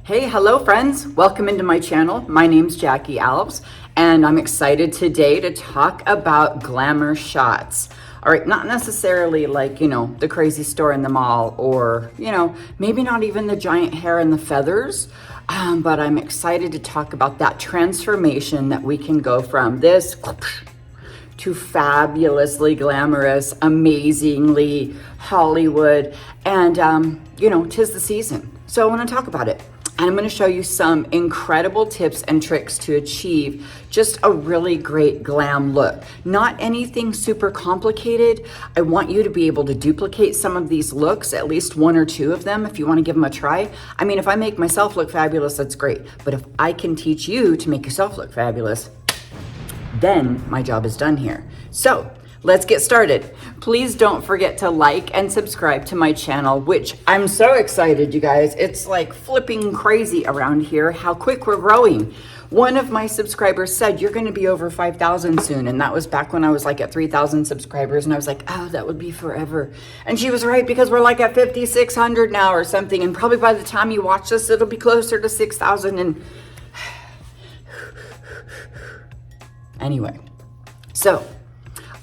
Hey, hello friends. Welcome into my channel. My name's Jackie Alves, and I'm excited today to talk about glamour shots. All right, not necessarily like, the crazy store in the mall or, maybe not even the giant hair and the feathers, but I'm excited to talk about that transformation that we can go from this to fabulously glamorous, amazingly Hollywood, and, 'tis the season. So I want to talk about it. And I'm going to show you some incredible tips and tricks to achieve just a really great glam look. Not anything super complicated. I want you to be able to duplicate some of these looks, at least one or two of them if you want to give them a try. I mean, if I make myself look fabulous, that's great. But if I can teach you to make yourself look fabulous, then my job is done here. So let's get started. Please don't forget to like and subscribe to my channel, which I'm so excited, you guys. It's like flipping crazy around here, how quick we're growing. One of my subscribers said, you're gonna be over 5,000 soon. And that was back when I was like at 3,000 subscribers. And I was like, oh, that would be forever. And she was right, because we're like at 5,600 now or something. And probably by the time you watch this, it'll be closer to 6,000. And anyway, so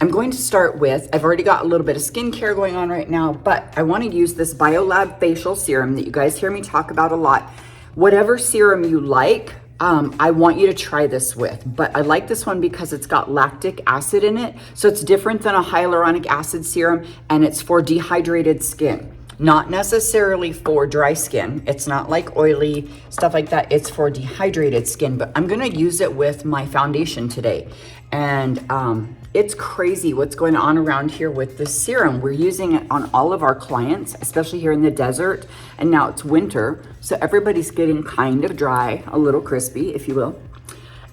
I'm going to start with, I've already got a little bit of skincare going on right now, but I want to use this BioLab facial serum that you guys hear me talk about a lot. Whatever serum you like, I want you to try this with, but I like this one because it's got lactic acid in it. So it's different than a hyaluronic acid serum, and it's for dehydrated skin. Not necessarily for dry skin. It's not like oily stuff like that. It's for dehydrated skin, but I'm gonna use it with my foundation today. And it's crazy what's going on around here with this serum. We're using it on all of our clients, especially here in the desert. And now it's winter, so everybody's getting kind of dry, a little crispy, if you will.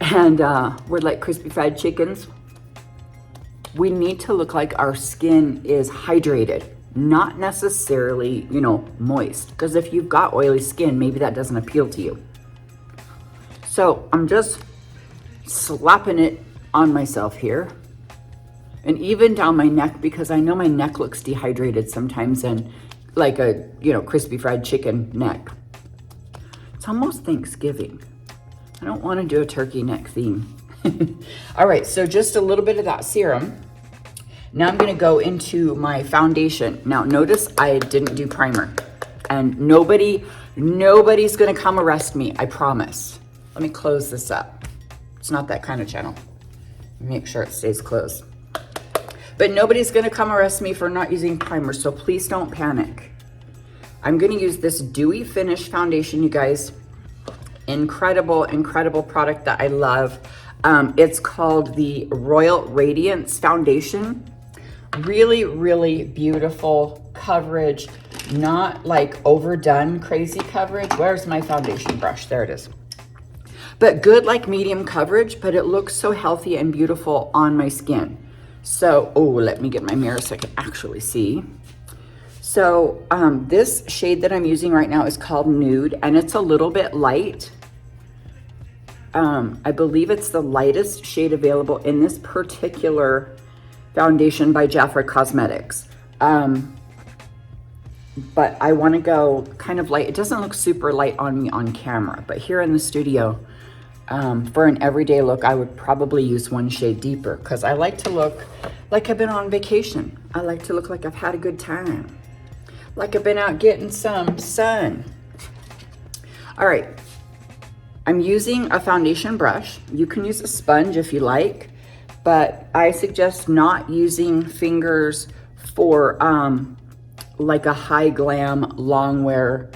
And we're like crispy fried chickens. We need to look like our skin is hydrated, not necessarily, moist. Because if you've got oily skin, maybe that doesn't appeal to you. So I'm just slapping it on myself here. And even down my neck, because I know my neck looks dehydrated sometimes and like a, crispy fried chicken neck. It's almost Thanksgiving. I don't want to do a turkey neck theme. All right, so just a little bit of that serum. Now I'm gonna go into my foundation. Now notice I didn't do primer, and nobody's gonna come arrest me, I promise. Let me close this up. It's not that kind of channel. Make sure it stays closed. But nobody's gonna come arrest me for not using primer, so please don't panic. I'm gonna use this Dewy Finish foundation, you guys. Incredible, incredible product that I love. It's called the Royal Radiance Foundation. Really, really beautiful coverage, not like overdone crazy coverage. Where's my foundation brush? There it is. But good, like medium coverage, but it looks so healthy and beautiful on my skin. So, let me get my mirror so I can actually see. So this shade that I'm using right now is called Nude, and it's a little bit light. I believe it's the lightest shade available in this particular foundation by Jafra Cosmetics. But I want to go kind of light. It doesn't look super light on me on camera, but here in the studio, for an everyday look, I would probably use one shade deeper, because I like to look like I've been on vacation. I like to look like I've had a good time, like I've been out getting some sun. All right, I'm using a foundation brush. You can use a sponge if you like, but I suggest not using fingers for like a high glam, long wear,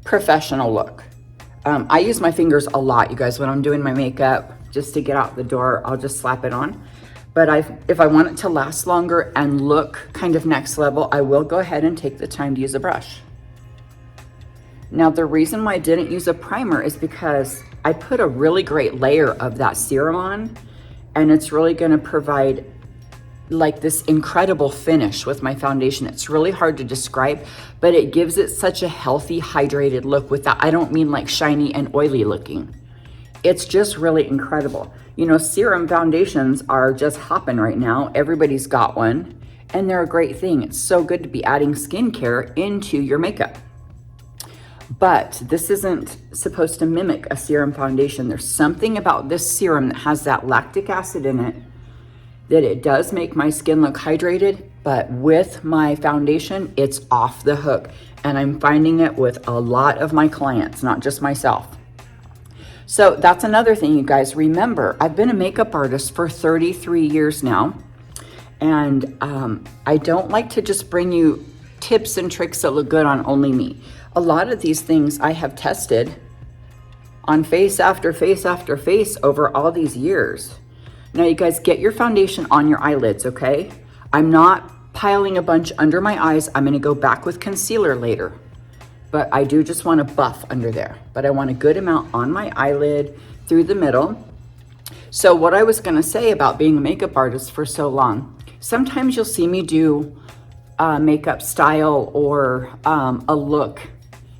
professional look. I use my fingers a lot, you guys, when I'm doing my makeup, just to get out the door, I'll just slap it on. But if I want it to last longer and look kind of next level, I will go ahead and take the time to use a brush. Now, the reason why I didn't use a primer is because I put a really great layer of that serum on, and it's really gonna provide like this incredible finish with my foundation. It's really hard to describe, but it gives it such a healthy, hydrated look with that. I don't mean like shiny and oily looking. It's just really incredible. Serum foundations are just hopping right now. Everybody's got one, and they're a great thing. It's so good to be adding skincare into your makeup. but this isn't supposed to mimic a serum foundation. There's something about this serum that has that lactic acid in it that it does make my skin look hydrated, but with my foundation, it's off the hook. And I'm finding it with a lot of my clients, not just myself. So that's another thing, you guys. Remember, I've been a makeup artist for 33 years now. And I don't like to just bring you tips and tricks that look good on only me. A lot of these things I have tested on face after face after face over all these years. Now you guys, get your foundation on your eyelids, okay? I'm not piling a bunch under my eyes. I'm gonna go back with concealer later, but I do just wanna buff under there. But I want a good amount on my eyelid through the middle. So what I was gonna say about being a makeup artist for so long, sometimes you'll see me do a makeup style or a look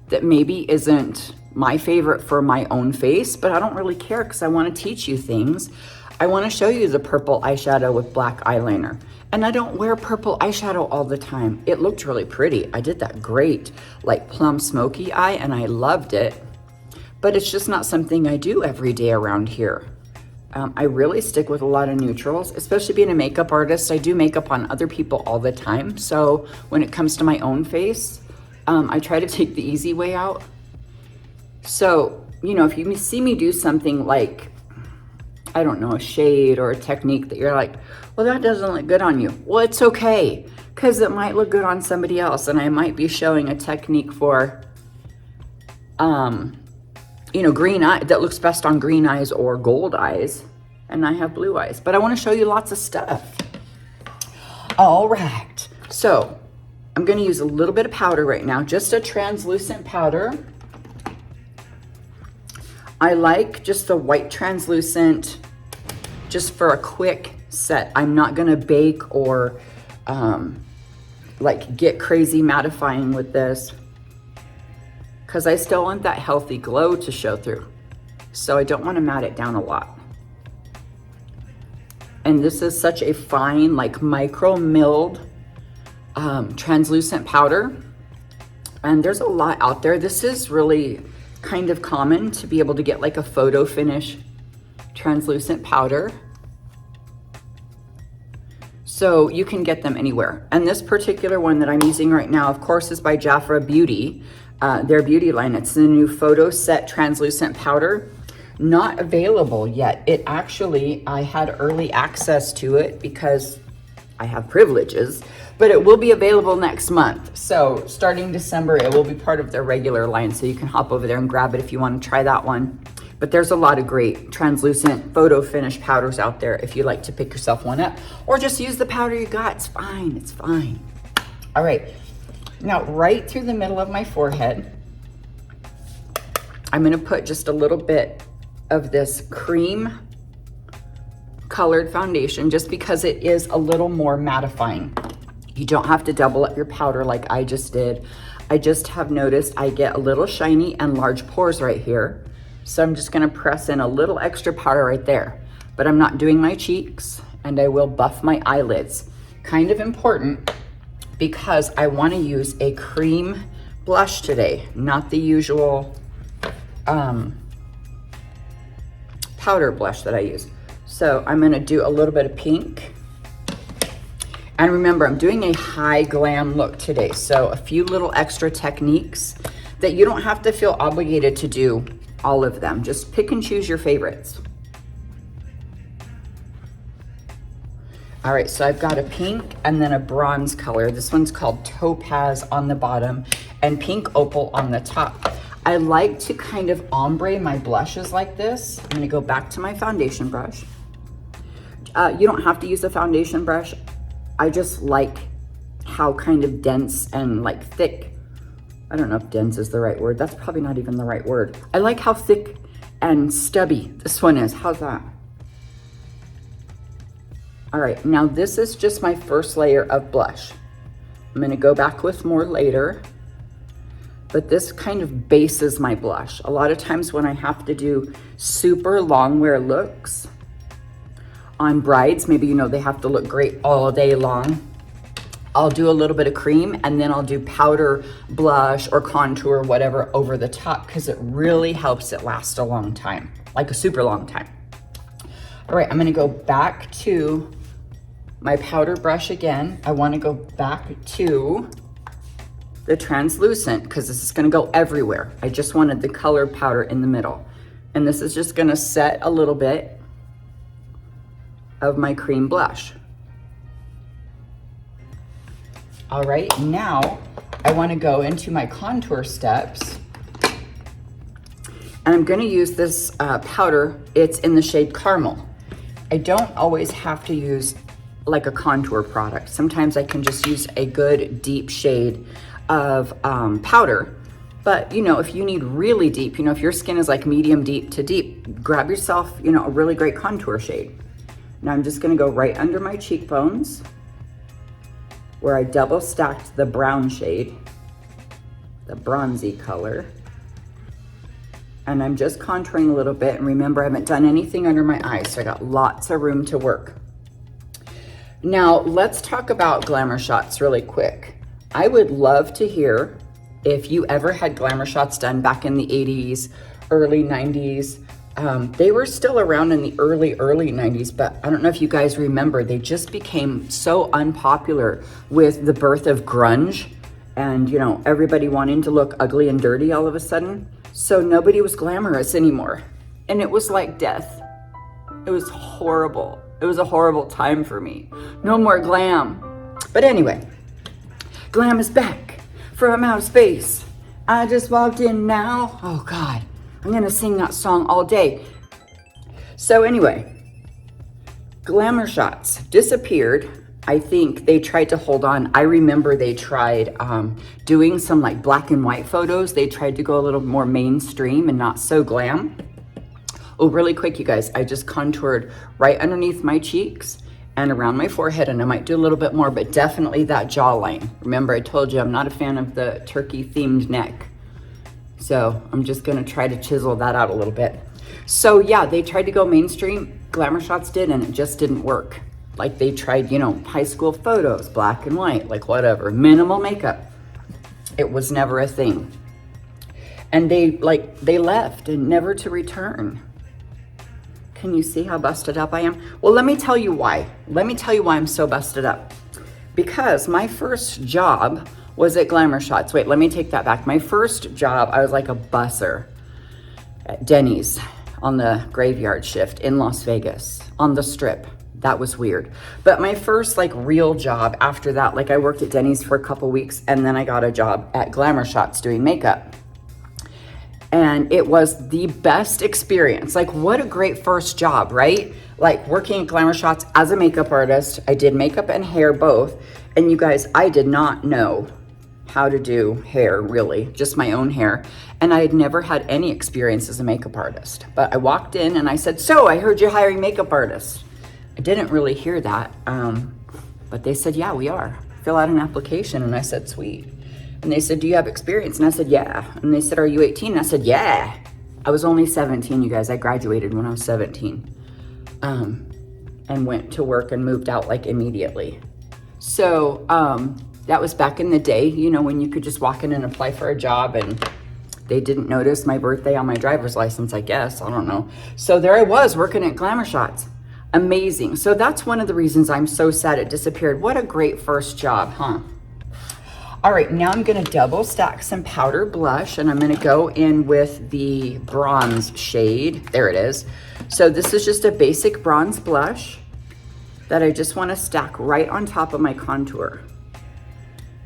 that maybe isn't my favorite for my own face, but I don't really care because I wanna teach you things. I want to show you the purple eyeshadow with black eyeliner. And I don't wear purple eyeshadow all the time. It looked really pretty. I did that great, like plum smoky eye, and I loved it. But it's just not something I do every day around here. I really stick with a lot of neutrals, especially being a makeup artist. I do makeup on other people all the time. So when it comes to my own face, I try to take the easy way out. So, you know, if you see me do something like, I don't know, a shade or a technique that you're like, well, that doesn't look good on you. Well, it's okay, because it might look good on somebody else. And I might be showing a technique for, you know, green eye that looks best on green eyes or gold eyes. And I have blue eyes, but I want to show you lots of stuff. All right. So I'm going to use a little bit of powder right now, just a translucent powder. I like just the white translucent, just for a quick set. I'm not gonna bake or like get crazy mattifying with this, because I still want that healthy glow to show through. So I don't want to matte it down a lot. And this is such a fine, like micro milled translucent powder. And there's a lot out there. This is really kind of common to be able to get like a photo finish translucent powder. So you can get them anywhere. And this particular one that I'm using right now, of course, is by Jafra Beauty, their beauty line. It's the new Photo Set Translucent Powder. Not available yet. It actually, I had early access to it because I have privileges, but it will be available next month. So starting December, it will be part of their regular line. So you can hop over there and grab it if you want to try that one. But there's a lot of great translucent photo finish powders out there if you like to pick yourself one up, or just use the powder you got. It's fine, it's fine. All right, now right through the middle of my forehead, I'm gonna put just a little bit of this cream colored foundation, just because it is a little more mattifying. You don't have to double up your powder like I just did. I just have noticed I get a little shiny and large pores right here. So I'm just gonna press in a little extra powder right there, but I'm not doing my cheeks, and I will buff my eyelids. Kind of important because I wanna use a cream blush today, not the usual powder blush that I use. So I'm gonna do a little bit of pink. And remember, I'm doing a high glam look today. So a few little extra techniques that you don't have to feel obligated to do all of them. Just pick and choose your favorites. All right, so I've got a pink and then a bronze color. This one's called Topaz on the bottom and Pink Opal on the top. I like to kind of ombre my blushes like this. I'm gonna go back to my foundation brush. You don't have to use a foundation brush. I just like how kind of dense and like thick, I don't know if dense is the right word. That's probably not even the right word. I like how thick and stubby this one is. How's that? All right, now this is just my first layer of blush. I'm gonna go back with more later, but this kind of bases my blush. A lot of times when I have to do super long wear looks on brides, maybe you know they have to look great all day long. I'll do a little bit of cream and then I'll do powder, blush, or contour, whatever, over the top, because it really helps it last a long time, like a super long time. All right, I'm gonna go back to my powder brush again. I wanna go back to the translucent, because this is gonna go everywhere. I just wanted the colored powder in the middle. And this is just gonna set a little bit of my cream blush. All right, now I wanna go into my contour steps, and I'm gonna use this powder. It's in the shade Caramel. I don't always have to use like a contour product. Sometimes I can just use a good deep shade of powder. But you know, if you need really deep, you know, if your skin is like medium deep to deep, grab yourself, you know, a really great contour shade. Now I'm just gonna go right under my cheekbones, where I double stacked the brown shade, the bronzy color. And I'm just contouring a little bit. And remember, I haven't done anything under my eyes, so I got lots of room to work. Now, let's talk about glamour shots really quick. I would love to hear if you ever had glamour shots done back in the 80s, early 90s. They were still around in the early 90s, but I don't know if you guys remember, they just became so unpopular with the birth of grunge and, you know, everybody wanting to look ugly and dirty all of a sudden. So nobody was glamorous anymore. And it was like death. It was horrible. It was a horrible time for me. No more glam. But anyway, glam is back from outer space. I just walked in now. Oh God. I'm gonna sing that song all day. So anyway, glamour shots disappeared. I think they tried to hold on. I remember they tried doing some like black and white photos. They tried to go a little more mainstream and not so glam. Oh, really quick, you guys, I just contoured right underneath my cheeks and around my forehead, and I might do a little bit more, but definitely that jawline. Remember, I told you I'm not a fan of the turkey themed neck. So I'm just gonna try to chisel that out a little bit. So yeah, they tried to go mainstream, glamour shots did, and it just didn't work. Like they tried, you know, high school photos, black and white, like whatever, minimal makeup. It was never a thing. And they left and never to return. Can you see how busted up I am? Well, let me tell you why. Let me tell you why I'm so busted up. Because my first job was at Glamour Shots. Wait, let me take that back. My first job, I was like a busser at Denny's on the graveyard shift in Las Vegas on the Strip. That was weird. But my first like real job after that, like I worked at Denny's for a couple weeks and then I got a job at Glamour Shots doing makeup. And it was the best experience. Like what a great first job, right? Like working at Glamour Shots as a makeup artist. I did makeup and hair both. And you guys, I did not know how to do hair really, just my own hair. And I had never had any experience as a makeup artist. But I walked in and I said, so I heard you're hiring makeup artists. I didn't really hear that, but they said, yeah, we are. Fill out an application. And I said, sweet. And they said, do you have experience? And I said, yeah. And they said, are you 18? And I said, yeah. I was only 17, you guys. I graduated when I was 17 and went to work and moved out like immediately. So that was back in the day, you know, when you could just walk in and apply for a job and they didn't notice my birthday on my driver's license, I guess. I don't know. So there I was working at Glamour Shots. Amazing. So that's one of the reasons I'm so sad it disappeared. What a great first job, huh? All right, now I'm gonna double stack some powder blush and I'm gonna go in with the bronze shade. There it is. So this is just a basic bronze blush that I just wanna stack right on top of my contour.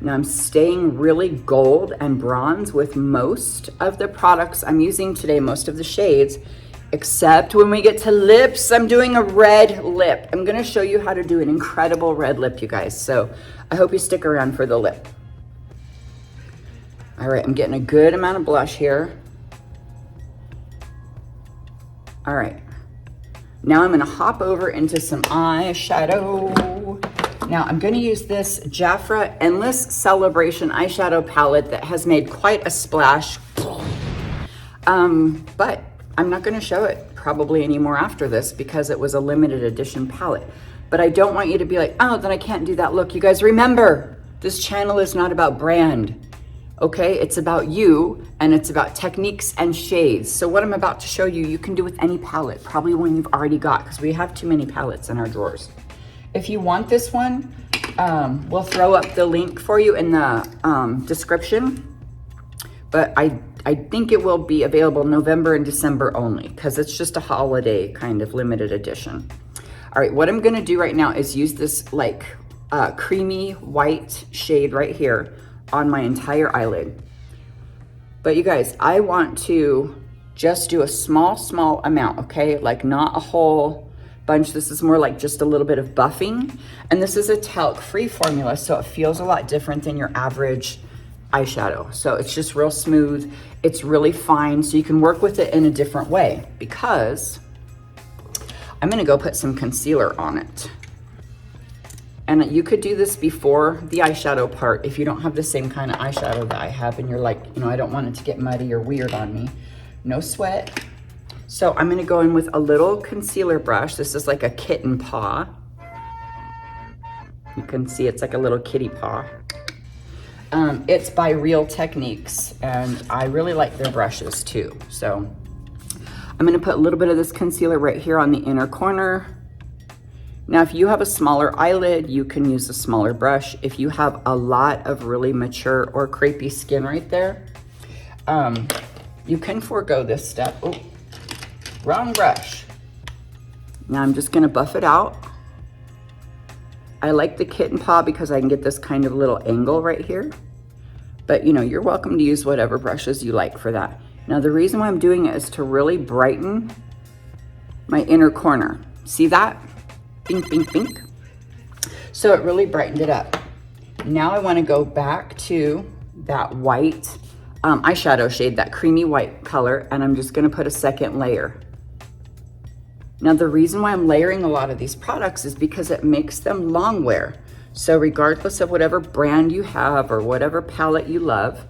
Now I'm staying really gold and bronze with most of the products I'm using today, most of the shades, except when we get to lips, I'm doing a red lip. I'm gonna show you how to do an incredible red lip, you guys. So I hope you stick around for the lip. All right, I'm getting a good amount of blush here. All right, now I'm gonna hop over into some eyeshadow. Now I'm gonna use this Jafra Endless Celebration eyeshadow palette that has made quite a splash. But I'm not gonna show it probably anymore after this because it was a limited edition palette. But I don't want you to be like, oh, then I can't do that look. You guys remember, This channel is not about brand, okay? It's about you, and it's about techniques and shades. So what I'm about to show you, you can do with any palette, probably one you've already got, because we have too many palettes in our drawers. If you want this one, we'll throw up the link for you in the description, but I think it will be available November and December only, because it's just a holiday kind of limited edition. All right, what I'm gonna do right now is use this like creamy white shade right here on my entire eyelid. But you guys, I want to just do a small amount, okay? Like not a whole bunch. This is more like just a little bit of buffing. And this is a talc-free formula, so it feels a lot different than your average eyeshadow. So it's just real smooth. It's really fine, so you can work with it in a different way, because I'm gonna go put some concealer on it. And you could do this before the eyeshadow part if you don't have the same kind of eyeshadow that I have and you're like, you know, I don't want it to get muddy or weird on me. No sweat. So I'm gonna go in with a little concealer brush. This is like a kitten paw. You can see it's like a little kitty paw. It's by Real Techniques, and I really like their brushes too. So I'm gonna put a little bit of this concealer right here on the inner corner. Now, if you have a smaller eyelid, you can use a smaller brush. If you have a lot of really mature or crepey skin right there, you can forego this step. Oh, wrong brush. Now I'm just gonna buff it out. I like the kitten paw because I can get this kind of little angle right here. But you know, you're welcome to use whatever brushes you like for that. Now the reason why I'm doing it is to really brighten my inner corner. See that? Bink, bink, bink. So it really brightened it up. Now I want to go back to that white eyeshadow shade, that creamy white color, and I'm just going to put a second layer. Now the reason why I'm layering a lot of these products is because it makes them long wear. So regardless of whatever brand you have or whatever palette you love,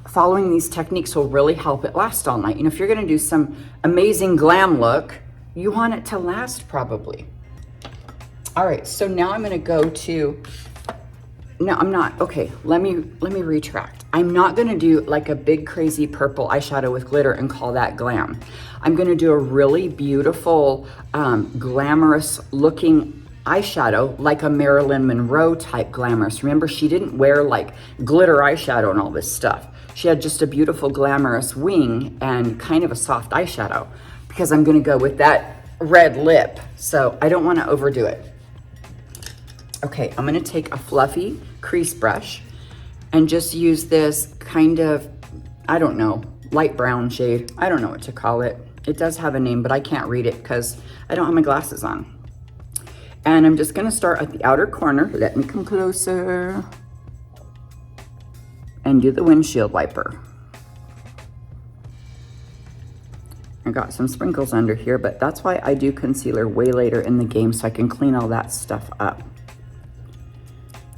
following these techniques will really help it last all night. You know, if you're going to do some amazing glam look, you want it to last probably. All right, so now I'm gonna go to, no, I'm not, okay, let me retract. I'm not gonna do like a big crazy purple eyeshadow with glitter and call that glam. I'm gonna do a really beautiful, glamorous looking eyeshadow, like a Marilyn Monroe type glamorous. Remember, she didn't wear like glitter eyeshadow and all this stuff. She had just a beautiful glamorous wing and kind of a soft eyeshadow, because I'm gonna go with that red lip. So I don't wanna overdo it. Okay, I'm gonna take a fluffy crease brush and just use this kind of, I don't know, light brown shade. I don't know what to call it. It does have a name, but I can't read it because I don't have my glasses on. And I'm just gonna start at the outer corner. Let me come closer. And do the windshield wiper. I got some sprinkles under here, but that's why I do concealer way later in the game, so I can clean all that stuff up.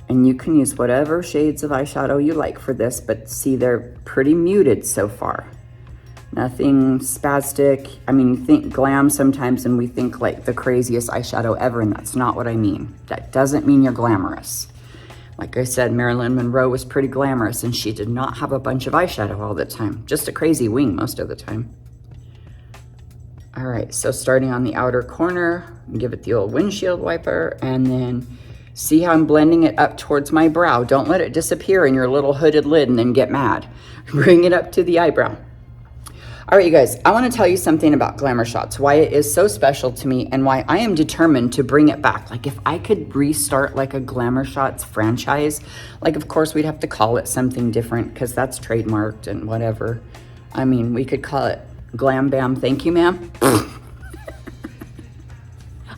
And you can use whatever shades of eyeshadow you like for this, but see, they're pretty muted so far. Nothing spastic. I mean, you think glam sometimes and we think like the craziest eyeshadow ever, and that's not what I mean. That doesn't mean you're glamorous. Like I said, Marilyn Monroe was pretty glamorous and she did not have a bunch of eyeshadow all the time. Just a crazy wing most of the time. All right, so starting on the outer corner, give it the old windshield wiper, and then see how I'm blending it up towards my brow. Don't let it disappear in your little hooded lid and then get mad. Bring it up to the eyebrow. All right, you guys, I want to tell you something about Glamour Shots, why it is so special to me and why I am determined to bring it back. Like if I could restart like a Glamour Shots franchise, like of course we'd have to call it something different because that's trademarked and whatever. I mean, we could call it Glam Bam Thank You Ma'am.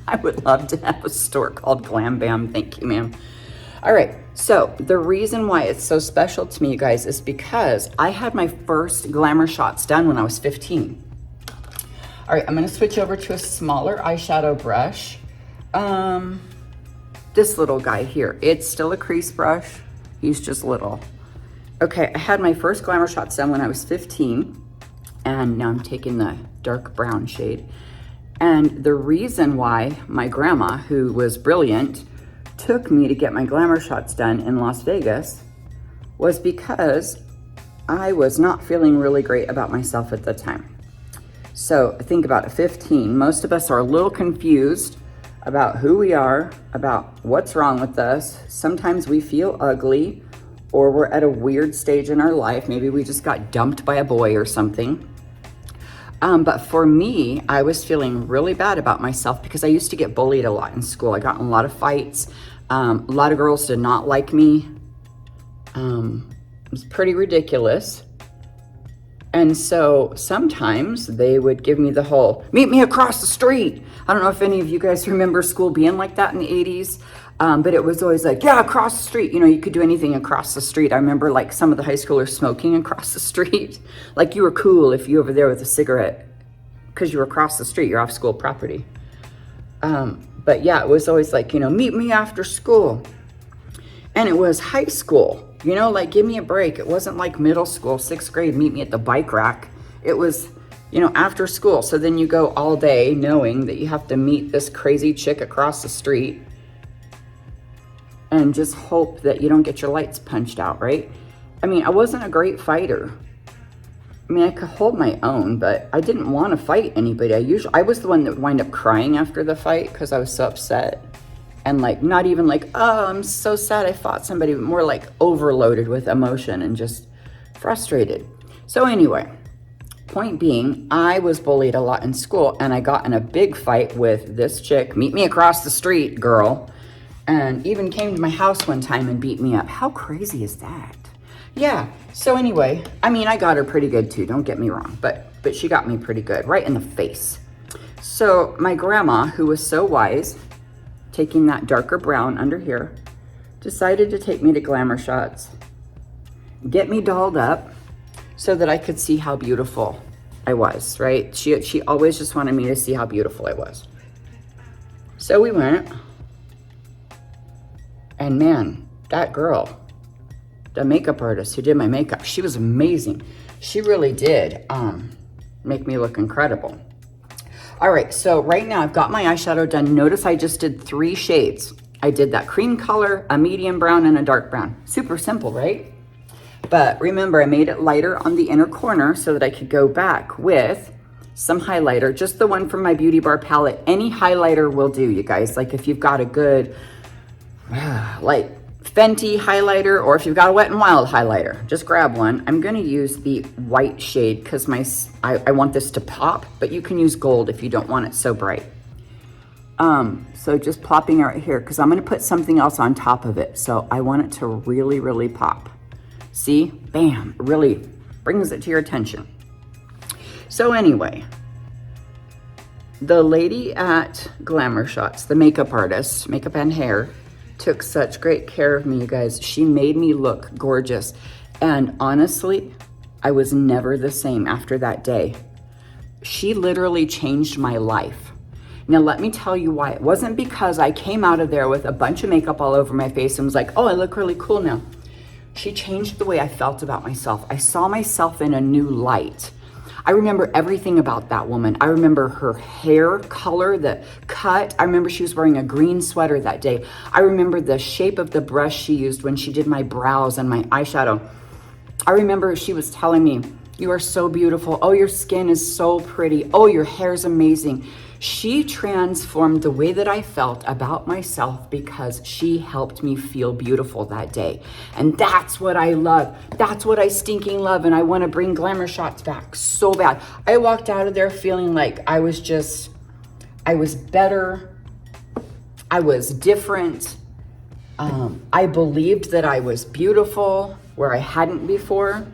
I would love to have a store called Glam Bam Thank You Ma'am. All right, so the reason why it's so special to me, you guys, is because I had my first Glamour Shots done when I was 15. All right, I'm gonna switch over to a smaller eyeshadow brush. This little guy here, it's still a crease brush. He's just little. Okay, I had my first Glamour Shots done when I was 15, and now I'm taking the dark brown shade. And the reason why my grandma, who was brilliant, took me to get my glamour shots done in Las Vegas was because I was not feeling really great about myself at the time. So think about it, 15. Most of us are a little confused about who we are, about what's wrong with us. Sometimes we feel ugly, or we're at a weird stage in our life. Maybe we just got dumped by a boy or something. But for me, I was feeling really bad about myself because I used to get bullied a lot in school. I got in a lot of fights. A lot of girls did not like me. It was pretty ridiculous. And so sometimes they would give me the whole, meet me across the street. I don't know if any of you guys remember school being like that in the 80s. But it was always like, yeah, across the street. You know, you could do anything across the street. I remember like some of the high schoolers smoking across the street. Like you were cool if you were over there with a cigarette because you were across the street, you're off school property. But yeah, it was always like, you know, meet me after school. And it was high school, you know, like give me a break. It wasn't like middle school, 6th grade, meet me at the bike rack. It was, you know, after school. So then you go all day knowing that you have to meet this crazy chick across the street and just hope that you don't get your lights punched out, right? I mean, I wasn't a great fighter. I mean, I could hold my own, but I didn't want to fight anybody. I was the one that would wind up crying after the fight because I was so upset. And like, not even like, oh, I'm so sad I fought somebody, but more like overloaded with emotion and just frustrated. So anyway, point being, I was bullied a lot in school and I got in a big fight with this chick, meet me across the street girl, and even came to my house one time and beat me up. How crazy is that? Yeah, so anyway, I mean, I got her pretty good too, don't get me wrong, but she got me pretty good, right in the face. So my grandma, who was so wise, taking that darker brown under here, decided to take me to glamour shots, get me dolled up so that I could see how beautiful I was, right? She always just wanted me to see how beautiful I was. So we went. And man, that girl, the makeup artist who did my makeup, she was amazing. She really did make me look incredible. All right, so right now I've got my eyeshadow done. Notice I just did 3 shades. I did that cream color, a medium brown, and a dark brown. Super simple, right? But remember, I made it lighter on the inner corner so that I could go back with some highlighter, just the one from my Beauty Bar palette. Any highlighter will do, you guys. Like if you've got a good, like Fenty highlighter, or if you've got a Wet n Wild highlighter, just grab one. I'm gonna use the white shade because I want this to pop, but you can use gold if you don't want it so bright. So just plopping it right here because I'm gonna put something else on top of it. So I want it to really, really pop. See, bam, really brings it to your attention. So anyway, the lady at Glamour Shots, the makeup artist, makeup and hair, took such great care of me, you guys. She made me look gorgeous. And honestly, I was never the same after that day. She literally changed my life. Now, let me tell you why. It wasn't because I came out of there with a bunch of makeup all over my face and was like, oh, I look really cool now. She changed the way I felt about myself. I saw myself in a new light. I remember everything about that woman. I remember her hair color, the cut. I remember she was wearing a green sweater that day. I remember the shape of the brush she used when she did my brows and my eyeshadow. I remember she was telling me, you are so beautiful. Oh, your skin is so pretty. Oh, your hair's amazing. She transformed the way that I felt about myself because she helped me feel beautiful that day. And that's what I love. That's what I stinking love. And I want to bring Glamour Shots back so bad. I walked out of there feeling like I was better. I was different. I believed that I was beautiful where I hadn't before.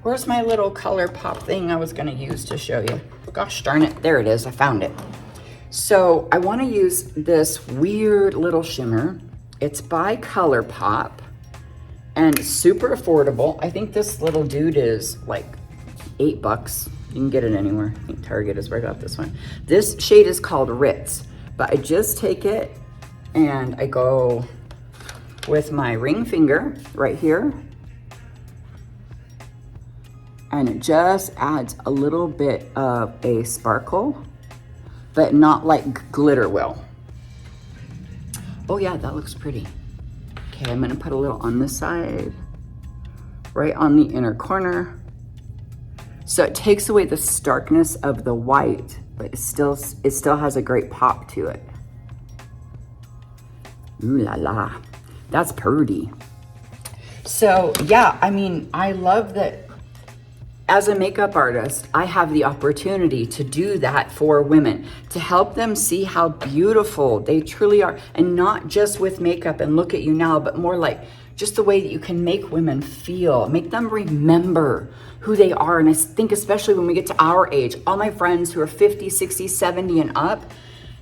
Where's my little color pop thing I was going to use to show you? Gosh darn it, there it is, I found it. So I want to use this weird little shimmer. It's by ColourPop and super affordable. I think this little dude is like $8. You can get it anywhere. I think Target is right off this one. This shade is called Ritz, but I just take it and I go with my ring finger right here. And it just adds a little bit of a sparkle, but not like glitter will. Oh yeah, that looks pretty. Okay, I'm gonna put a little on this side, right on the inner corner. So it takes away the starkness of the white, but it still has a great pop to it. Ooh la la, that's pretty. So yeah, I mean, I love that as a makeup artist, I have the opportunity to do that for women, to help them see how beautiful they truly are. And not just with makeup and look at you now, but more like just the way that you can make women feel, make them remember who they are. And I think especially when we get to our age, all my friends who are 50, 60, 70 and up,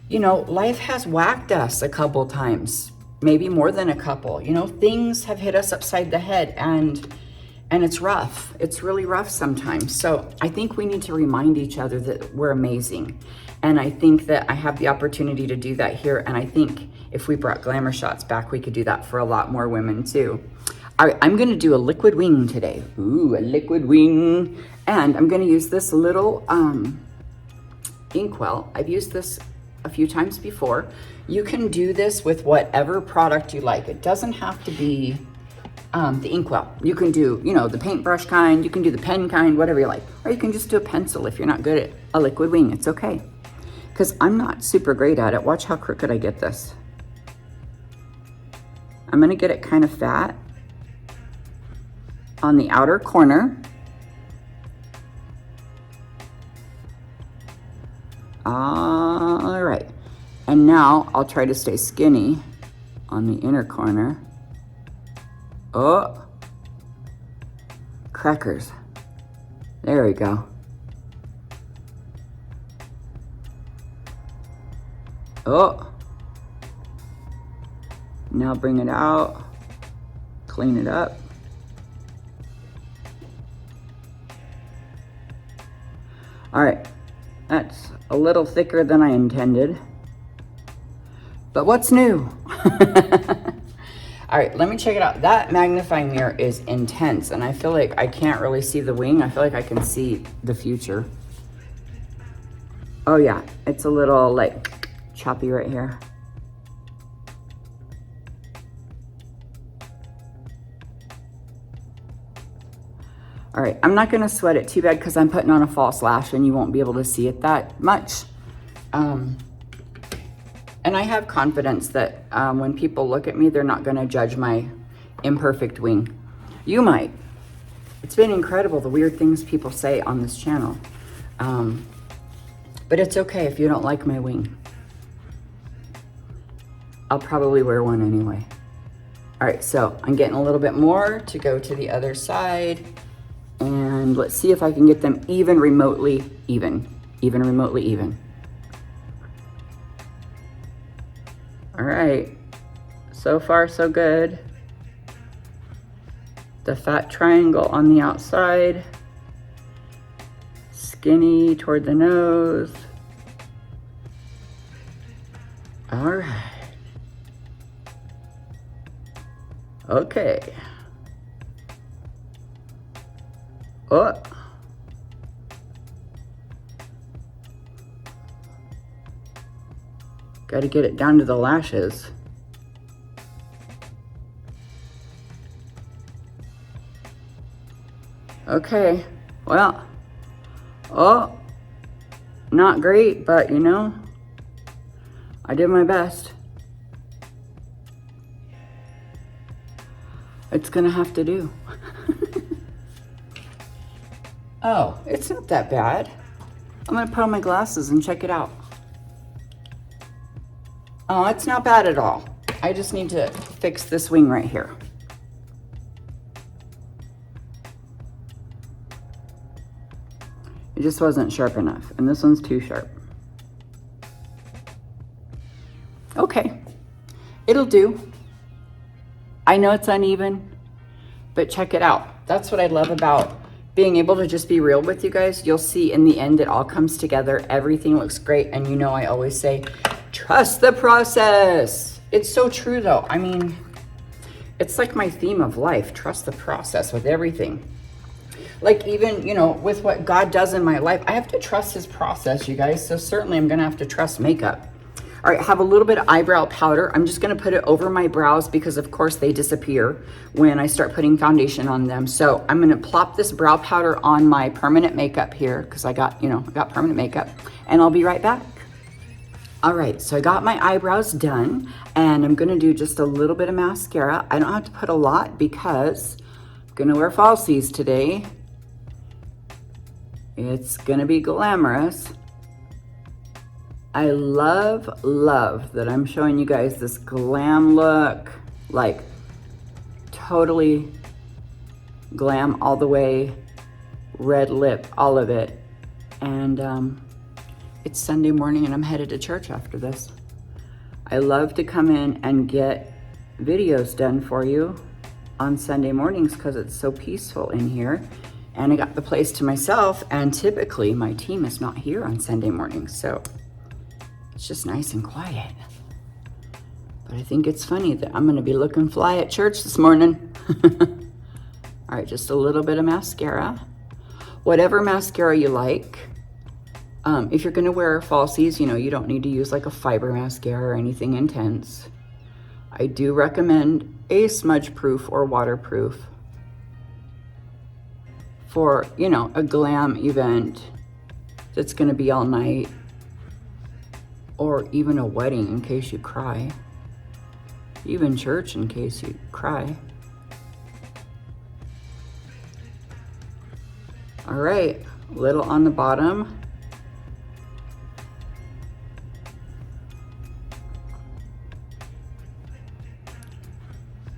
you know, life has whacked us a couple times, maybe more than a couple. You know, things have hit us upside the head and it's rough. It's really rough sometimes. So I think we need to remind each other that we're amazing. And I think that I have the opportunity to do that here. And I think if we brought glamour shots back, we could do that for a lot more women too. All right, I'm gonna do a liquid wing today. Ooh, a liquid wing. And I'm gonna use this little Inkwell. I've used this a few times before. You can do this with whatever product you like. It doesn't have to be the Inkwell. You can do, you know, the paintbrush kind, you can do the pen kind, whatever you like. Or you can just do a pencil if you're not good at a liquid wing, it's okay. Because I'm not super great at it. Watch how crooked I get this. I'm gonna get it kind of fat on the outer corner. All right. And now I'll try to stay skinny on the inner corner. Oh, crackers. There we go. Oh, now bring it out, clean it up. All right, that's a little thicker than I intended, but what's new? All right, let me check it out. That magnifying mirror is intense, and I feel like I can't really see the wing. I feel like I can see the future. Oh yeah, it's a little like choppy right here. All right, I'm not gonna sweat it too bad because I'm putting on a false lash and you won't be able to see it that much. And I have confidence that when people look at me, they're not gonna judge my imperfect wing. You might. It's been incredible, the weird things people say on this channel. But it's okay if you don't like my wing. I'll probably wear one anyway. All right, so I'm getting a little bit more to go to the other side. And let's see if I can get them even remotely even. Even remotely even. All right, so far so good. The fat triangle on the outside, skinny toward the nose. All right. Okay. Oh. Got to get it down to the lashes. Okay, well, oh, not great, but you know, I did my best. It's gonna have to do. Oh, it's not that bad. I'm gonna put on my glasses and check it out. Oh, it's not bad at all. I just need to fix this wing right here. It just wasn't sharp enough, and this one's too sharp. Okay, it'll do. I know it's uneven, but check it out. That's what I love about being able to just be real with you guys. You'll see in the end, it all comes together. Everything looks great, and you know I always say, trust the process. It's so true though. I mean, it's like my theme of life, trust the process with everything. Like even, you know, with what God does in my life, I have to trust his process, you guys. So certainly I'm gonna have to trust makeup. All right, have a little bit of eyebrow powder. I'm just gonna put it over my brows because of course they disappear when I start putting foundation on them. So I'm gonna plop this brow powder on my permanent makeup here because I got permanent makeup, and I'll be right back. All right, so I got my eyebrows done, and I'm gonna do just a little bit of mascara. I don't have to put a lot because I'm gonna wear falsies today. It's gonna be glamorous. I love that I'm showing you guys this glam look, like totally glam all the way, red lip, all of it. And it's Sunday morning and I'm headed to church after this. I love to come in and get videos done for you on Sunday mornings because it's so peaceful in here. And I got the place to myself, and typically my team is not here on Sunday mornings, so it's just nice and quiet. But I think it's funny that I'm gonna be looking fly at church this morning. All right, just a little bit of mascara. Whatever mascara you like. If you're gonna wear falsies, you don't need to use like a fiber mascara or anything intense. I do recommend a smudge proof or waterproof for, a glam event that's gonna be all night, or even a wedding in case you cry, even church in case you cry. All right, a little on the bottom.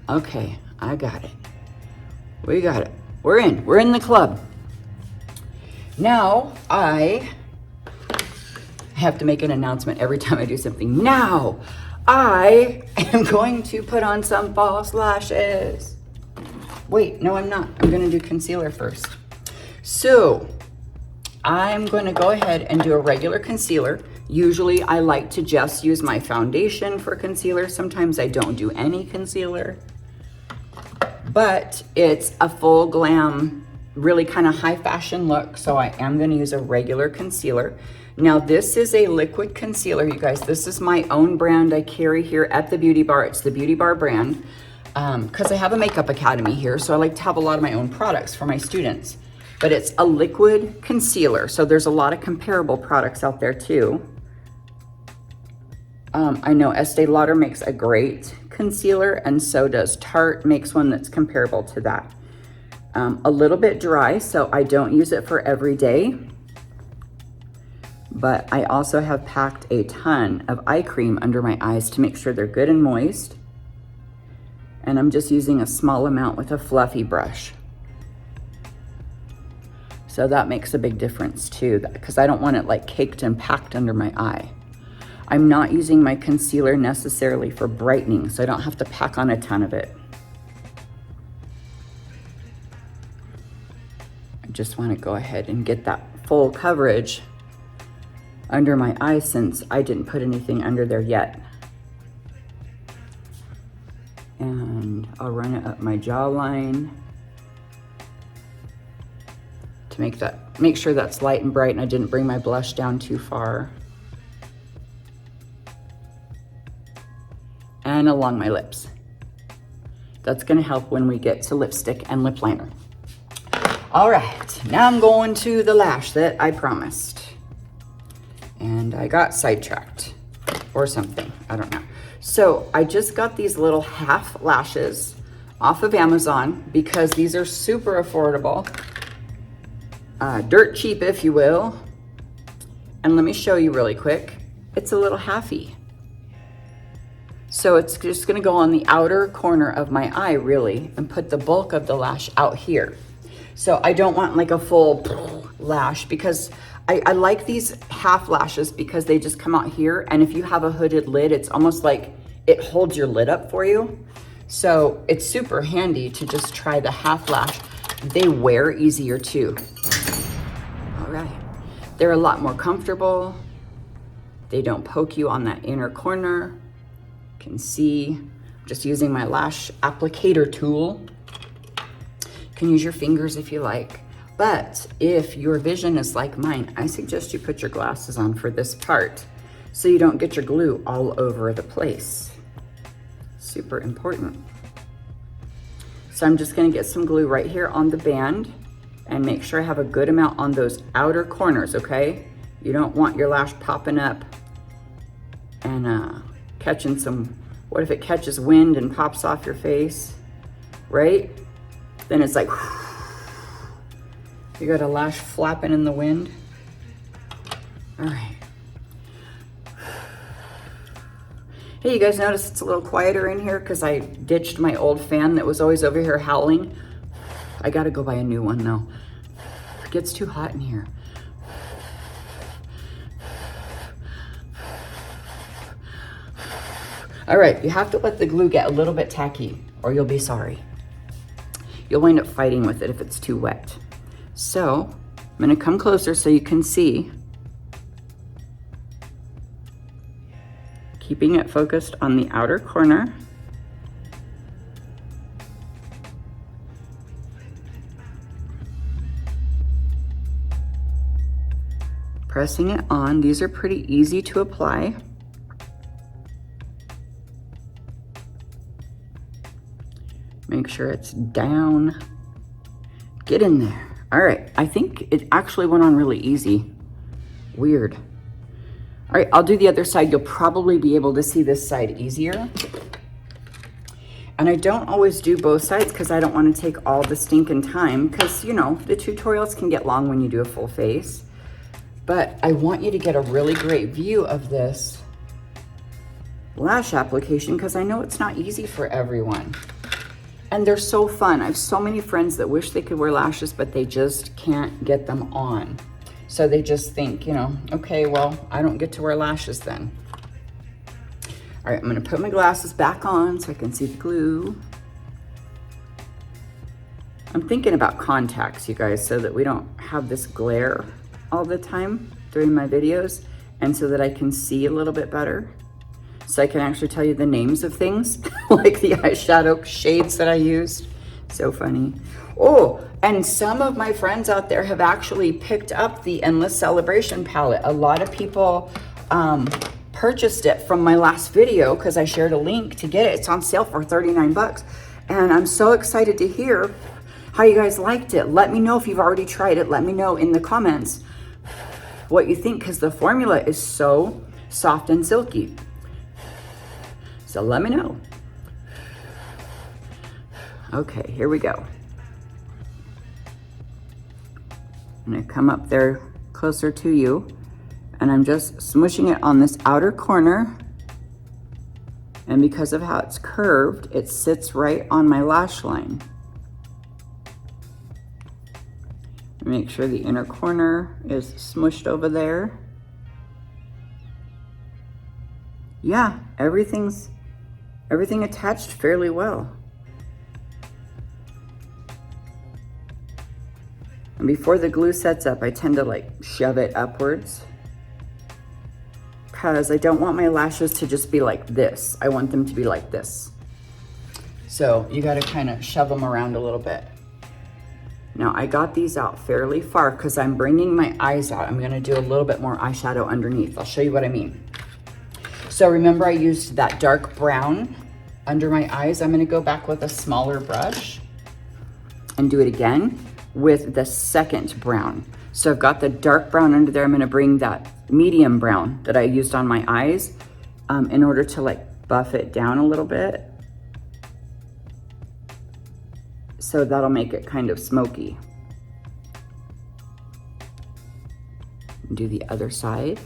Okay, I got it. We got it. We're in the club. Now I have to make an announcement every time I do something. Now I am going to put on some false lashes. Wait, no, I'm not. I'm gonna do concealer first. So I'm gonna go ahead and do a regular concealer. Usually I like to just use my foundation for concealer. Sometimes I don't do any concealer, but it's a full glam, really kind of high fashion look. So I am gonna use a regular concealer. Now this is a liquid concealer, you guys. This is my own brand I carry here at the Beauty Bar. It's the Beauty Bar brand, because I have a makeup academy here. So I like to have a lot of my own products for my students, but it's a liquid concealer. So there's a lot of comparable products out there too. I know Estee Lauder makes a great concealer, and so does Tarte, makes one that's comparable to that. A little bit dry, so I don't use it for every day, but I also have packed a ton of eye cream under my eyes to make sure they're good and moist. And I'm just using a small amount with a fluffy brush. So that makes a big difference too, because I don't want it like caked and packed under my eye. I'm not using my concealer necessarily for brightening, so I don't have to pack on a ton of it. I just want to go ahead and get that full coverage under my eye since I didn't put anything under there yet. And I'll run it up my jawline to make sure that's light and bright and I didn't bring my blush down too far. And along my lips. That's gonna help when we get to lipstick and lip liner. All right, now I'm going to the lash that I promised. And I got sidetracked or something, I don't know. So I just got these little half lashes off of Amazon because these are super affordable. Dirt cheap, if you will. And let me show you really quick. It's a little halfy. So it's just gonna go on the outer corner of my eye really and put the bulk of the lash out here. So I don't want like a full lash because I like these half lashes because they just come out here, and if you have a hooded lid, it's almost like it holds your lid up for you. So it's super handy to just try the half lash. They wear easier too. All right, they're a lot more comfortable. They don't poke you on that inner corner. You can see, I'm just using my lash applicator tool. You can use your fingers if you like. But if your vision is like mine, I suggest you put your glasses on for this part so you don't get your glue all over the place. Super important. So I'm just gonna get some glue right here on the band and make sure I have a good amount on those outer corners, okay? You don't want your lash popping up and catching some, what if it catches wind and pops off your face, right? Then it's like, you got a lash flapping in the wind. All right. Hey, you guys notice it's a little quieter in here because I ditched my old fan that was always over here howling. I gotta go buy a new one though. It gets too hot in here. All right, you have to let the glue get a little bit tacky or you'll be sorry. You'll wind up fighting with it if it's too wet. So I'm gonna come closer so you can see. Keeping it focused on the outer corner. Pressing it on. These are pretty easy to apply. Make sure it's down. Get in there. All right, I think it actually went on really easy. Weird. All right, I'll do the other side. You'll probably be able to see this side easier. And I don't always do both sides because I don't want to take all the stinking time because, you know, the tutorials can get long when you do a full face. But I want you to get a really great view of this lash application because I know it's not easy for everyone. And they're so fun. I have so many friends that wish they could wear lashes, but they just can't get them on. So they just think, you know, okay, well, I don't get to wear lashes then. All right, I'm gonna put my glasses back on so I can see the glue. I'm thinking about contacts, you guys, so that we don't have this glare all the time during my videos and so that I can see a little bit better. So I can actually tell you the names of things, like the eyeshadow shades that I used. So funny. Oh, and some of my friends out there have actually picked up the Endless Celebration palette. A lot of people purchased it from my last video because I shared a link to get it. It's on sale for 39 bucks. And I'm so excited to hear how you guys liked it. Let me know if you've already tried it. Let me know in the comments what you think because the formula is so soft and silky. So let me know. Okay, here we go. I'm gonna come up there closer to you and I'm just smushing it on this outer corner. And because of how it's curved, it sits right on my lash line. Make sure the inner corner is smushed over there. Yeah, everything attached fairly well. And before the glue sets up, I tend to like shove it upwards because I don't want my lashes to just be like this. I want them to be like this. So you gotta kind of shove them around a little bit. Now I got these out fairly far because I'm bringing my eyes out. I'm gonna do a little bit more eyeshadow underneath. I'll show you what I mean. So remember I used that dark brown under my eyes. I'm gonna go back with a smaller brush and do it again with the second brown. So I've got the dark brown under there. I'm gonna bring that medium brown that I used on my eyes in order to like buff it down a little bit. So that'll make it kind of smoky. Do the other side.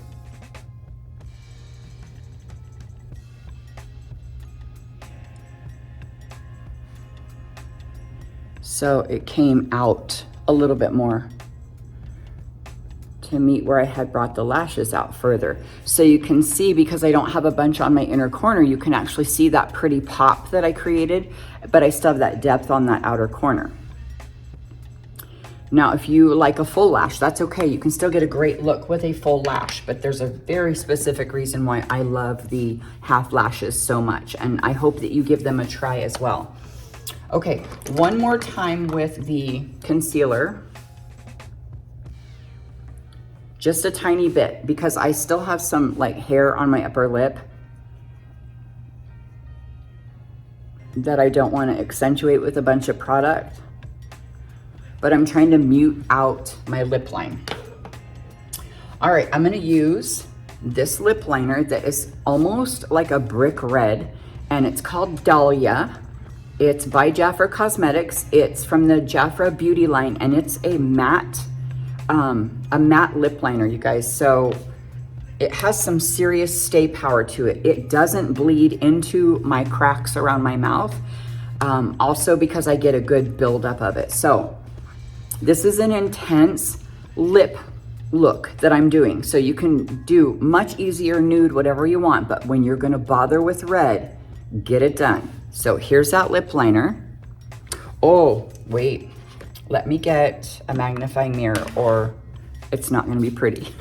So it came out a little bit more to meet where I had brought the lashes out further. So you can see, because I don't have a bunch on my inner corner, you can actually see that pretty pop that I created, but I still have that depth on that outer corner. Now, if you like a full lash, that's okay. You can still get a great look with a full lash, but there's a very specific reason why I love the half lashes so much, and I hope that you give them a try as well. Okay, one more time with the concealer. just a tiny bit, because I still have some like hair on my upper lip that I don't want to accentuate with a bunch of product, but I'm trying to mute out my lip line. All right, I'm gonna use this lip liner that is almost like a brick red, and it's called Dahlia. It's by Jafra Cosmetics. It's from the Jafra Beauty line, and it's a matte lip liner, you guys. So it has some serious stay power to it. It doesn't bleed into my cracks around my mouth. Also because I get a good buildup of it. So this is an intense lip look that I'm doing. So you can do much easier nude, whatever you want, but when you're gonna bother with red, get it done. So here's that lip liner. Oh, wait, let me get a magnifying mirror or it's not gonna be pretty.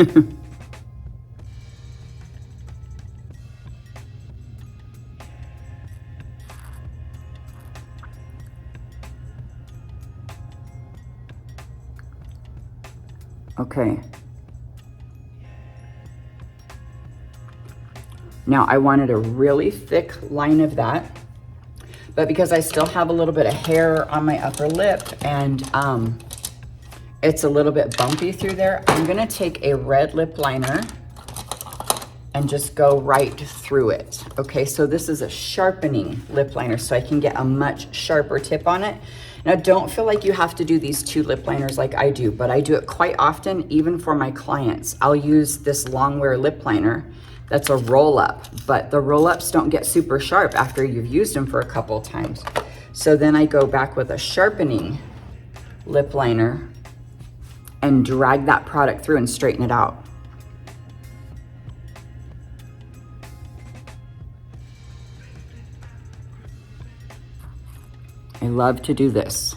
Okay. Now I wanted a really thick line of that, but because I still have a little bit of hair on my upper lip and it's a little bit bumpy through there, I'm gonna take a red lip liner and just go right through it. Okay, so this is a sharpening lip liner, so I can get a much sharper tip on it. Now, don't feel like you have to do these two lip liners like I do, but I do it quite often, even for my clients. I'll use this Longwear lip liner. That's a roll up, but the roll ups don't get super sharp after you've used them for a couple of times. So then I go back with a sharpening lip liner and drag that product through and straighten it out. I love to do this.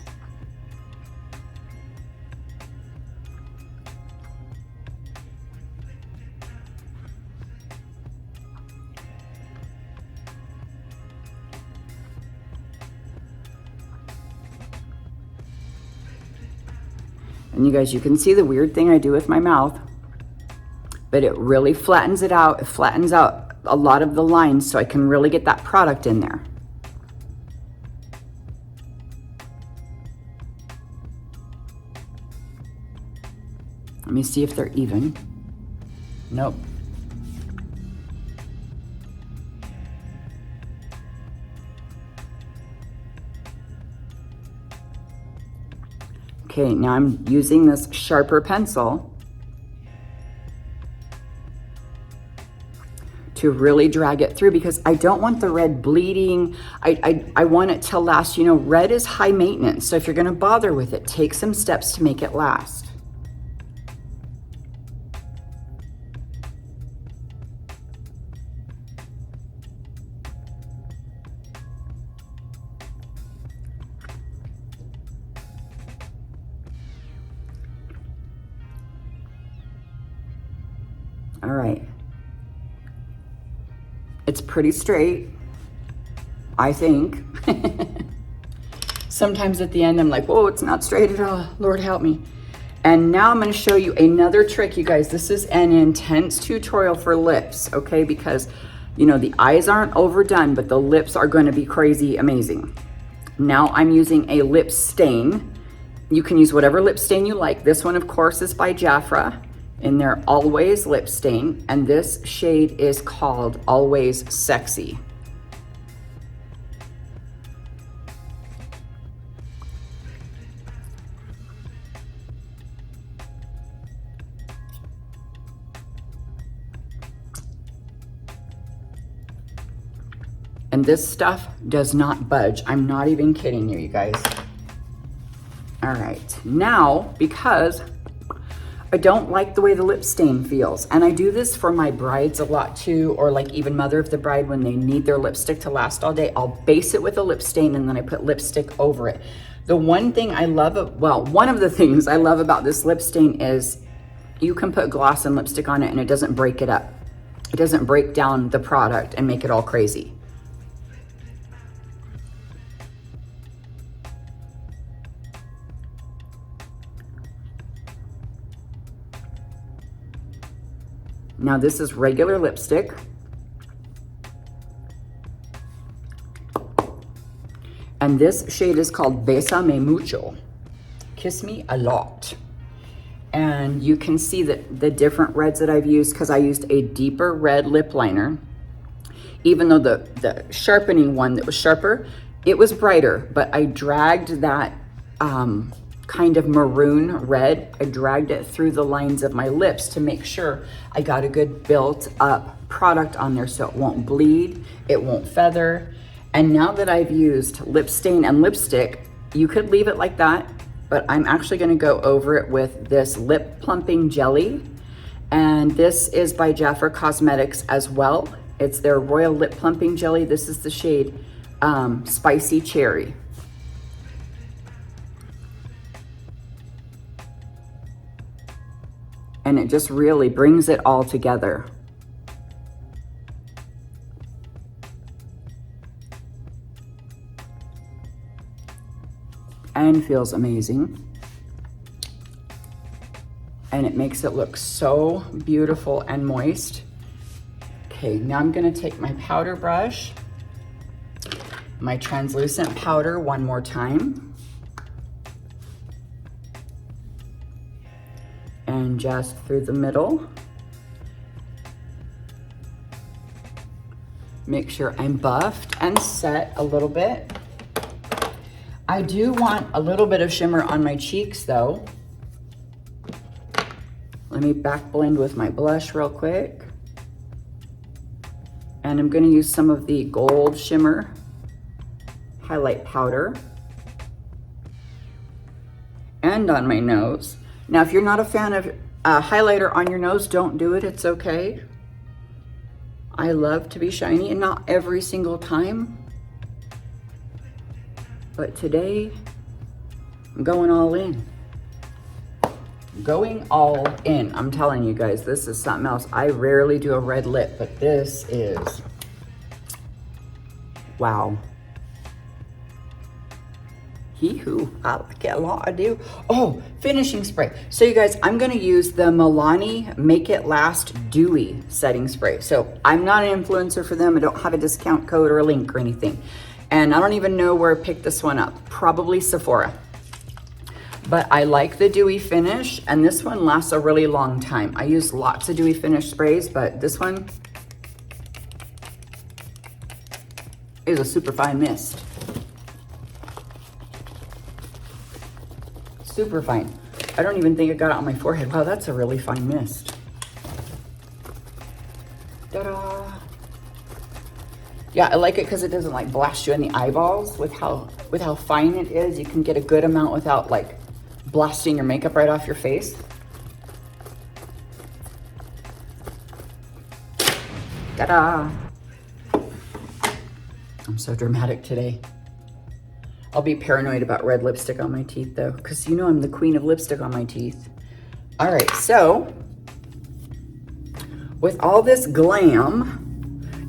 And you guys, you can see the weird thing I do with my mouth, but it really flattens it out. It flattens out a lot of the lines so I can really get that product in there. Let me see if they're even. Nope. Okay, now I'm using this sharper pencil to really drag it through because I don't want the red bleeding. I want it to last. You know, red is high maintenance. So if you're gonna bother with it, take some steps to make it last. All right. It's pretty straight, I think. Sometimes at the end, I'm like, whoa, it's not straight at all. Lord help me. And now I'm gonna show you another trick, you guys. This is an intense tutorial for lips, okay? Because, you know, the eyes aren't overdone, but the lips are gonna be crazy amazing. Now I'm using a lip stain. You can use whatever lip stain you like. This one, of course, is by Jafra in their Always lip stain, and this shade is called Always Sexy. And this stuff does not budge. I'm not even kidding you, you guys. All right, now, because I don't like the way the lip stain feels, and I do this for my brides a lot too, or like even mother of the bride when they need their lipstick to last all day, I'll base it with a lip stain and then I put lipstick over it. The one thing I love, well, one of the things I love about this lip stain is you can put gloss and lipstick on it and it doesn't break it up. It doesn't break down the product and make it all crazy. Now this is regular lipstick. And this shade is called Bésame Mucho. Kiss me a lot. And you can see that the different reds that I've used, because I used a deeper red lip liner. Even though the sharpening one that was sharper, it was brighter, but I dragged that kind of maroon red, I dragged it through the lines of my lips to make sure I got a good built up product on there so it won't bleed, it won't feather. And now that I've used lip stain and lipstick, you could leave it like that, but I'm actually gonna go over it with this lip plumping jelly. And this is by Jafra Cosmetics as well. It's their Royal Lip Plumping Jelly. This is the shade Spicy Cherry. And it just really brings it all together. And feels amazing. And it makes it look so beautiful and moist. Okay, now I'm gonna take my powder brush, my translucent powder one more time. And just through the middle. Make sure I'm buffed and set a little bit. I do want a little bit of shimmer on my cheeks though. Let me back blend with my blush real quick. And I'm gonna use some of the gold shimmer highlight powder. And on my nose. Now, if you're not a fan of highlighter on your nose, don't do it, it's okay. I love to be shiny, and not every single time. But today, I'm going all in. Going all in. I'm telling you guys, this is something else. I rarely do a red lip, but this is, wow. Hee-hoo, I like it a lot, I do. Oh, finishing spray. So you guys, I'm gonna use the Milani Make It Last Dewy setting spray. So I'm not an influencer for them. I don't have a discount code or a link or anything. And I don't even know where I picked this one up. Probably Sephora. But I like the dewy finish, and this one lasts a really long time. I use lots of dewy finish sprays, but this one is a super fine mist. Super fine. I don't even think it got it on my forehead. Wow, that's a really fine mist. Ta-da! Yeah, I like it because it doesn't like blast you in the eyeballs with how fine it is. You can get a good amount without like blasting your makeup right off your face. Ta-da! I'm so dramatic today. I'll be paranoid about red lipstick on my teeth though, because you know I'm the queen of lipstick on my teeth. All right, so with all this glam,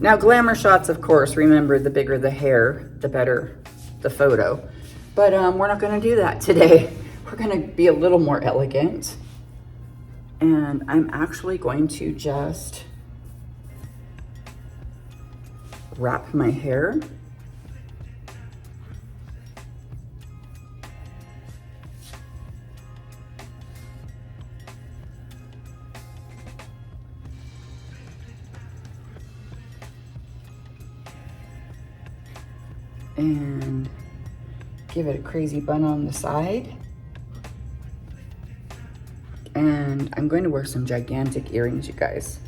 now glamour shots, of course, remember the bigger the hair, the better the photo. But we're not gonna do that today. We're gonna be a little more elegant. And I'm actually going to just wrap my hair. And give it a crazy bun on the side. And I'm going to wear some gigantic earrings, you guys,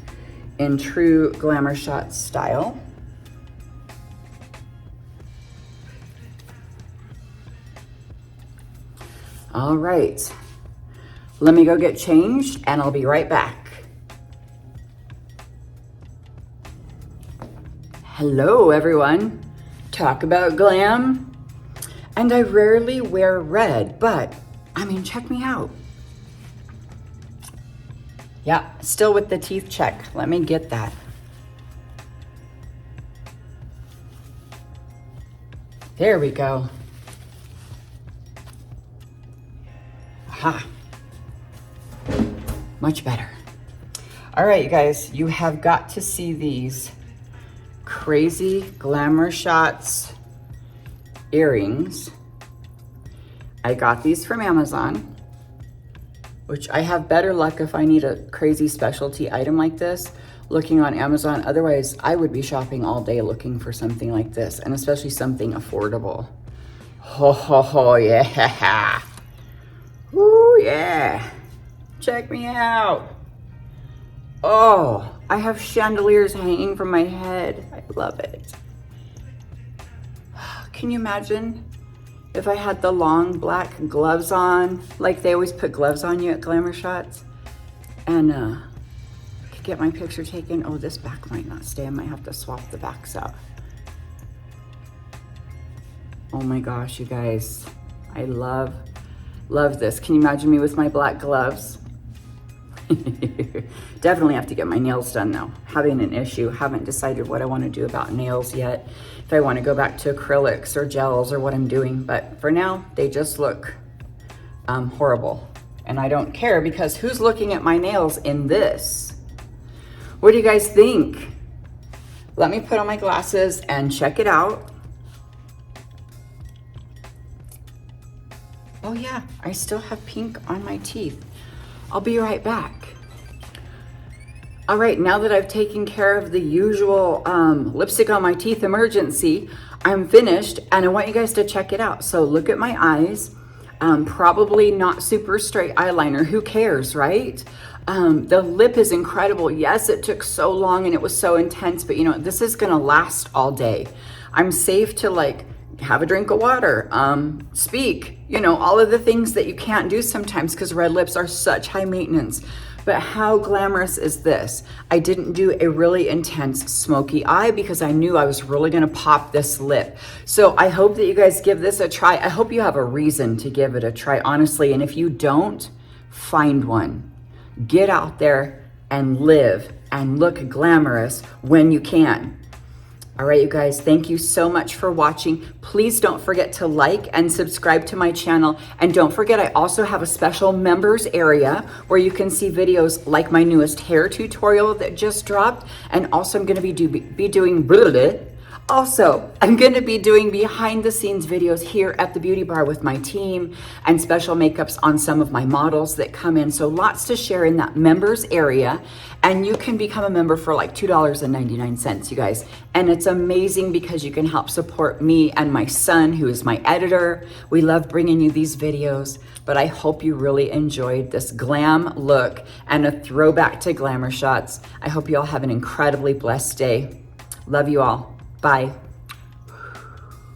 in true glamour shot style. All right, let me go get changed and I'll be right back. Hello, everyone. Talk about glam. And I rarely wear red, but I mean, check me out. Yeah, still with the teeth check. Let me get that. There we go. Aha. Much better. All right, you guys, you have got to see these crazy Glamour Shots earrings. I got these from Amazon, which I have better luck if I need a crazy specialty item like this looking on Amazon. Otherwise, I would be shopping all day looking for something like this, and especially something affordable. Ho, ho, ho, yeah. Ooh, yeah. Check me out. Oh, I have chandeliers hanging from my head. I love it. Can you imagine if I had the long black gloves on, like they always put gloves on you at Glamour Shots, and could get my picture taken? Oh, this back might not stay. I might have to swap the backs out. Oh my gosh, you guys. I love this. Can you imagine me with my black gloves? Definitely have to get my nails done though. Having an issue. Haven't decided what I want to do about nails yet. If I want to go back to acrylics or gels or what I'm doing. But for now, they just look horrible. And I don't care because who's looking at my nails in this? What do you guys think? Let me put on my glasses and check it out. Oh yeah, I still have pink on my teeth. I'll be right back. All right, now that I've taken care of the usual lipstick on my teeth emergency, I'm finished and I want you guys to check it out. So look at my eyes. Probably not super straight eyeliner. Who cares, right? The lip is incredible. Yes, it took so long and it was so intense, but you know, this is gonna last all day. I'm safe to like have a drink of water, speak, you know, all of the things that you can't do sometimes because red lips are such high maintenance. But how glamorous is this? I didn't do a really intense smoky eye because I knew I was really gonna pop this lip. So I hope that you guys give this a try. I hope you have a reason to give it a try, honestly. And if you don't, find one. Get out there and live and look glamorous when you can. All right, you guys, thank you so much for watching. Please don't forget to like and subscribe to my channel. And don't forget, I also have a special members area where you can see videos like my newest hair tutorial that just dropped. And also I'm gonna be doing behind the scenes videos here at the beauty bar with my team and special makeups on some of my models that come in. So lots to share in that members area. And you can become a member for like $2.99, you guys. And it's amazing because you can help support me and my son, who is my editor. We love bringing you these videos, but I hope you really enjoyed this glam look and a throwback to Glamour Shots. I hope you all have an incredibly blessed day. Love you all. Bye.